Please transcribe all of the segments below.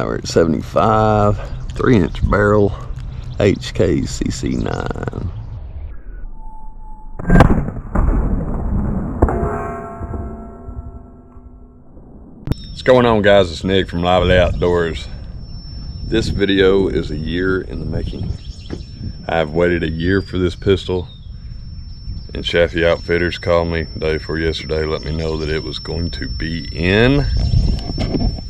We're at 75, 3-inch barrel, HK CC9. What's going on, guys? It's Nick from Lively Outdoors. This video is a year in the making. I've waited a year for this pistol, and Chaffee Outfitters called me the day before yesterday, let me know that it was going to be in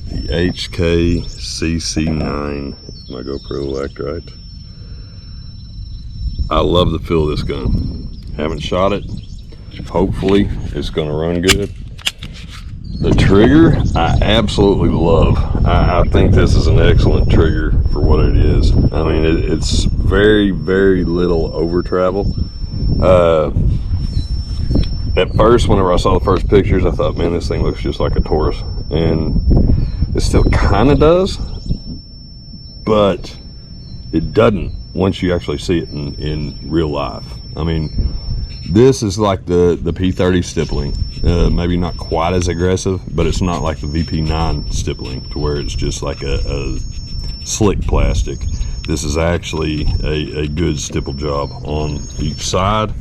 the HK CC9. If my GoPro will act right. I love the feel of this gun. Haven't shot it. Hopefully it's gonna run good. The trigger, I absolutely love. I think this is an excellent trigger for what it is. I mean, it's very, very little over travel. At first, whenever I saw the first pictures, I thought, man, this thing looks just like a Taurus. And it still kind of does, but it doesn't once you actually see it in real life. I mean, this is like the P30 stippling. Maybe not quite as aggressive, but it's not like the VP9 stippling to where it's just like a slick plastic. This is actually a good stipple job on each side.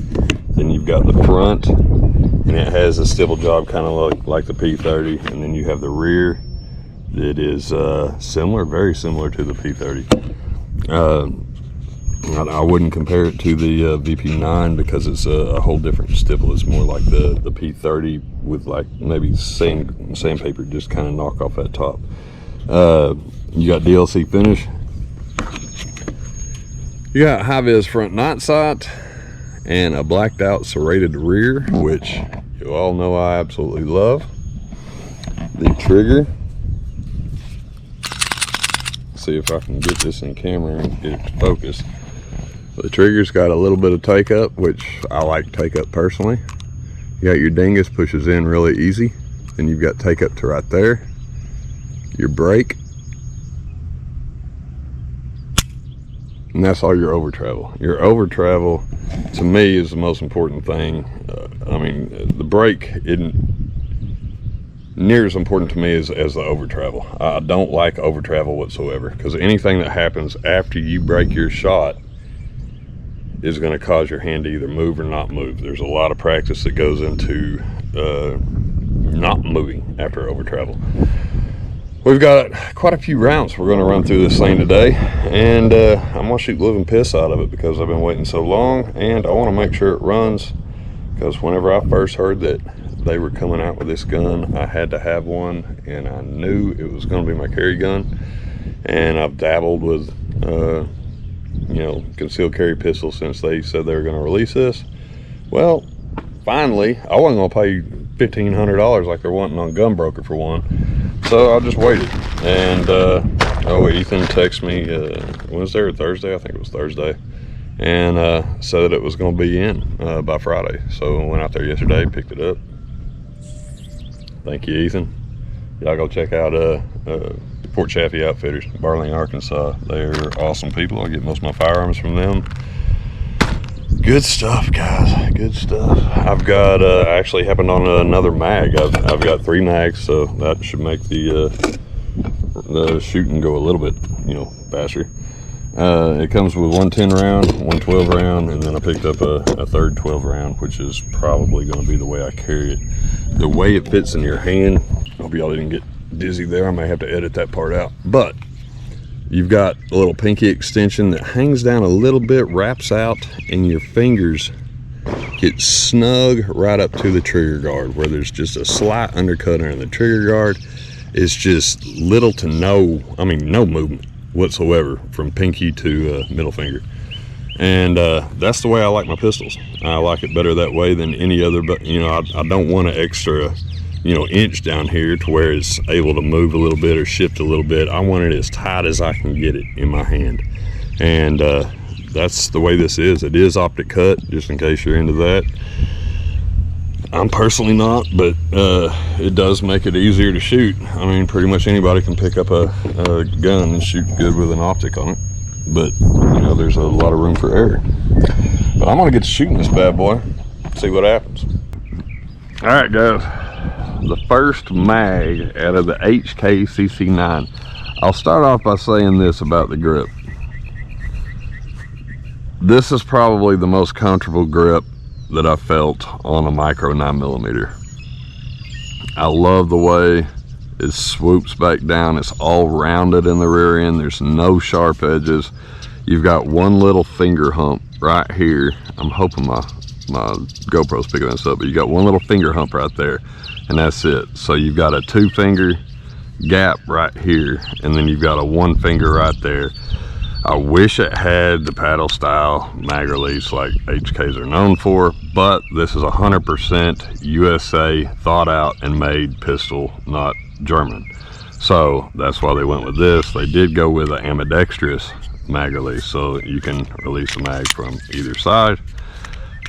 Then you've got the front, and it has a stipple job kind of like the P30, and then you have the rear that is similar, very similar to the P30. I wouldn't compare it to the VP9 because it's a whole different stipple. It's more like the P30 with like maybe sandpaper, just kind of knock off that top. You got DLC finish. You got high-vis front night sight and a blacked out serrated rear, which you all know I absolutely love. The trigger. See if I can get this in camera and get it to focus. The trigger's got a little bit of take up, which I like take up personally. You got your dingus, pushes in really easy. Then you've got take up to right there. Your brake. And that's all your over travel. Your over travel, to me, is the most important thing. I mean, the brake isn't near as important to me as the over travel. I don't like over travel whatsoever, because anything that happens after you break your shot is going to cause your hand to either move or not move. There's a lot of practice that goes into not moving after over travel. We've got quite a few rounds we're going to run through this thing today, and I'm going to shoot the living piss out of it because I've been waiting so long, and I want to make sure it runs, because whenever I first heard that they were coming out with this gun, I had to have one, and I knew it was going to be my carry gun. And I've dabbled with you know, concealed carry pistols since they said they were going to release this. Well, finally, I wasn't going to pay $1,500 like they're wanting on Gunbroker for one, so I just waited. And oh, Ethan texted me Wednesday or Thursday, I think it was Thursday, and said that it was going to be in by Friday. So I went out there yesterday, picked it up. Thank you, Ethan. Y'all go check out Fort Chaffee Outfitters, Barling, Arkansas. They're awesome people. I get most of my firearms from them. Good stuff, guys. Good stuff. I've got actually happened on another mag. I've got 3 mags, so that should make the shooting go a little bit, you know, faster. It comes with one 10 round, one 12 round, and then I picked up a third 12 round, which is probably going to be the way I carry it. The way it fits in your hand, I hope y'all didn't get dizzy there. I may have to edit that part out. But you've got a little pinky extension that hangs down a little bit, wraps out, and your fingers get snug right up to the trigger guard, where there's just a slight undercut under the trigger guard. It's just little to no, I mean, no movement whatsoever from pinky to middle finger. And that's the way I like my pistols. I like it better that way than any other, but you know, I don't want an extra, you know, inch down here to where it's able to move a little bit or shift a little bit. I want it as tight as I can get it in my hand. And that's the way this is. It is optic cut, just in case you're into that. I'm personally not, but it does make it easier to shoot. I mean, pretty much anybody can pick up a gun and shoot good with an optic on it. But, you know, there's a lot of room for error. But I'm gonna get to shooting this bad boy, see what happens. All right, guys. The first mag out of the HK CC9. I'll start off by saying this about the grip. This is probably the most comfortable grip that I felt on a micro 9mm. I love the way it swoops back down. It's all rounded in the rear end. There's no sharp edges. You've got one little finger hump right here. I'm hoping my GoPro's picking this up, but you got one little finger hump right there, and that's it. So you've got a 2-finger gap right here, and then you've got a 1 finger right there. I wish it had the paddle style mag release like HKs are known for, but this is 100% USA thought out and made pistol, not German. So that's why they went with this. They did go with an ambidextrous mag release, so you can release the mag from either side,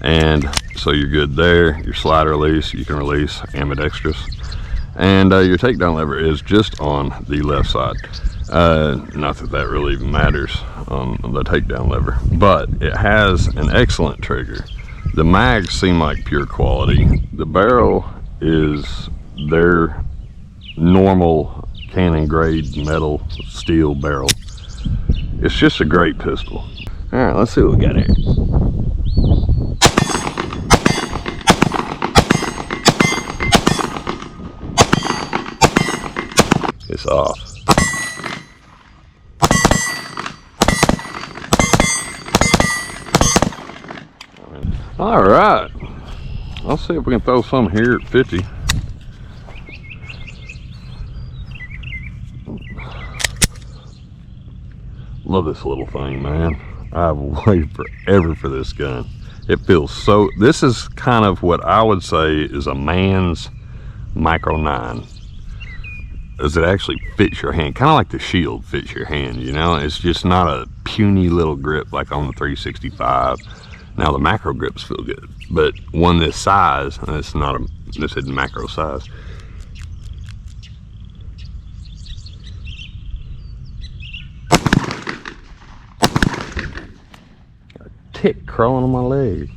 and so you're good there. Your slide release, you can release ambidextrous, and your takedown lever is just on the left side. Not that that really matters on the takedown lever, but it has an excellent trigger. The mags seem like pure quality. The barrel is their normal Cannon grade metal steel barrel. It's just a great pistol. All right, let's see what we got here. It's off. All right, let's see if we can throw some here at 50. Love this little thing, man. I've waited forever for this gun. It feels so, this is kind of what I would say is a man's micro 9. As it actually fits your hand, kind of like the Shield fits your hand, you know? It's just not a puny little grip like on the 365. Now the macro grips feel good, but one this size, and it's not a, this isn't macro size. Got a tick crawling on my leg.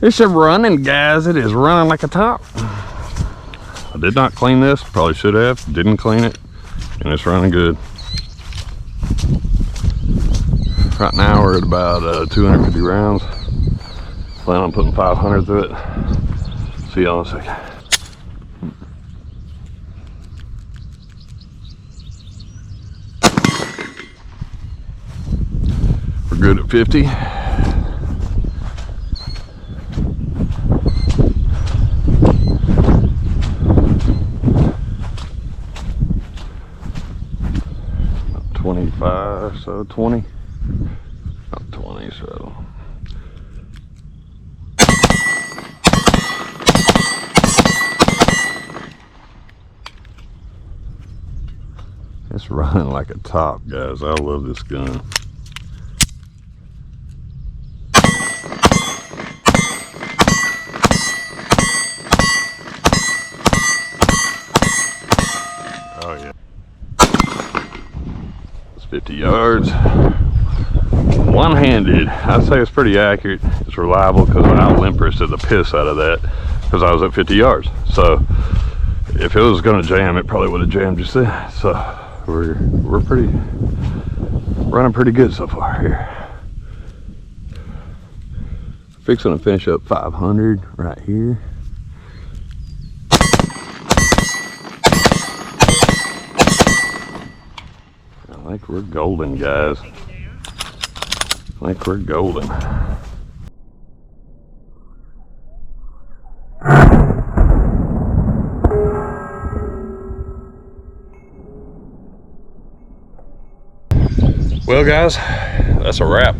It's a running, guys. It is running like a top. I did not clean this. Probably should have. Didn't clean it. And it's running good. Right now we're at about 250 rounds. Plan on putting 500 through it. See y'all in a second. We're good at 50. So 20, not 20, so it's running like a top, guys. I love this gun. Oh yeah. 50 yards, one-handed. I'd say it's pretty accurate. It's reliable because I limpersed the piss out of that because I was at 50 yards. So if it was going to jam, it probably would have jammed just then. So we're running pretty good so far here. Fixing to finish up 500 right here. I think we're golden, guys. I think we're golden. Well guys, that's a wrap.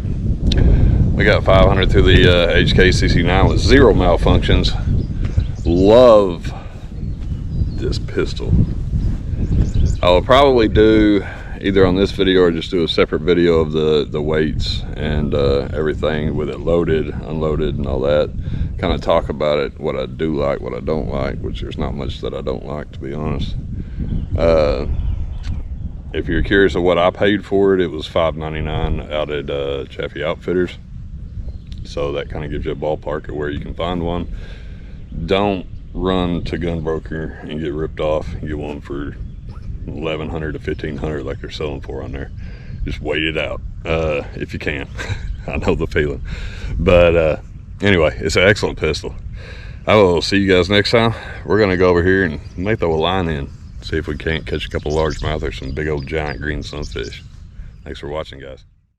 We got 500 through the HK CC9 with 0 malfunctions. Love this pistol. I will probably do either on this video or just do a separate video of the weights and everything with it loaded, unloaded, and all that. Kind of talk about it, what I do like, what I don't like, which there's not much that I don't like, to be honest. If you're curious of what I paid for it, it was $5.99 out at Chaffee Outfitters. So that kind of gives you a ballpark of where you can find one. Don't run to Gunbroker and get ripped off and get one for $1,100 to $1,500 like they're selling for on there. Just wait it out if you can. I know the feeling. But anyway, it's an excellent pistol. I will see you guys next time. We're gonna go over here and may throw a line in, see if we can't catch a couple largemouth or some big old giant green sunfish. Thanks for watching, guys.